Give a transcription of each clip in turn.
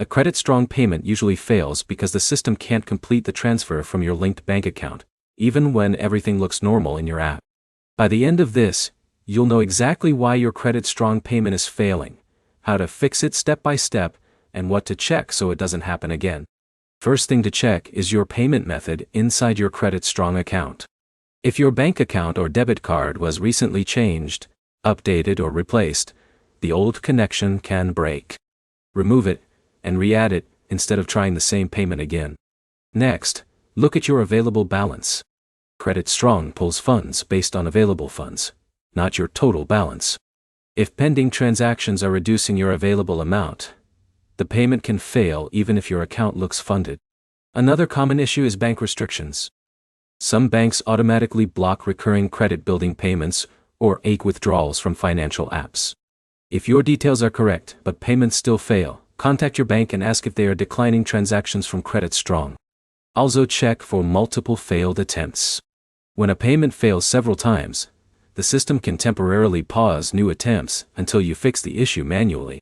A Credit Strong payment usually fails because the system can't complete the transfer from your linked bank account, even when everything looks normal in your app. By the end of this, you'll know exactly why your Credit Strong payment is failing, how to fix it step by step, and what to check so it doesn't happen again. First thing to check is your payment method inside your Credit Strong account. If your bank account or debit card was recently changed, updated or replaced, the old connection can break. Remove it and re-add it instead of trying the same payment again. Next, look at your available balance. Credit Strong pulls funds based on available funds, not your total balance. If pending transactions are reducing your available amount, the payment can fail even if your account looks funded. Another common issue is bank restrictions. Some banks automatically block recurring credit building payments or withdrawals from financial apps. If your details are correct but payments still fail, contact your bank and ask if they are declining transactions from Credit Strong. Also check for multiple failed attempts. When a payment fails several times, the system can temporarily pause new attempts until you fix the issue manually.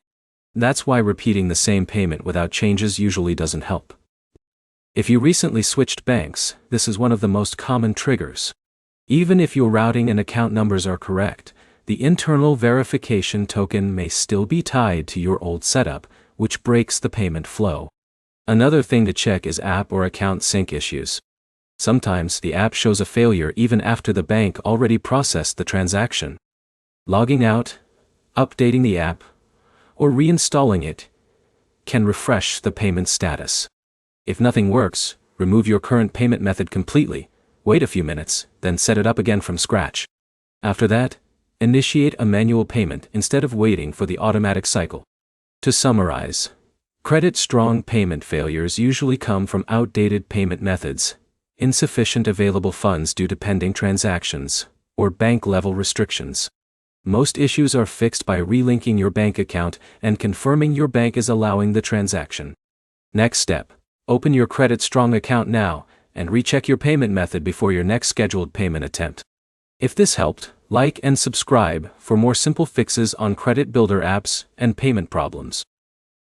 That's why repeating the same payment without changes usually doesn't help. If you recently switched banks, this is one of the most common triggers. Even if your routing and account numbers are correct, the internal verification token may still be tied to your old setup, which breaks the payment flow. Another thing to check is app or account sync issues. Sometimes the app shows a failure even after the bank already processed the transaction. Logging out, updating the app, or reinstalling it can refresh the payment status. If nothing works, remove your current payment method completely, wait a few minutes, then set it up again from scratch. After that, initiate a manual payment instead of waiting for the automatic cycle. To summarize, Credit Strong payment failures usually come from outdated payment methods, insufficient available funds due to pending transactions, or bank-level restrictions. Most issues are fixed by relinking your bank account and confirming your bank is allowing the transaction. Next step, open your Credit Strong account now and recheck your payment method before your next scheduled payment attempt. If this helped, like and subscribe for more simple fixes on credit builder apps and payment problems.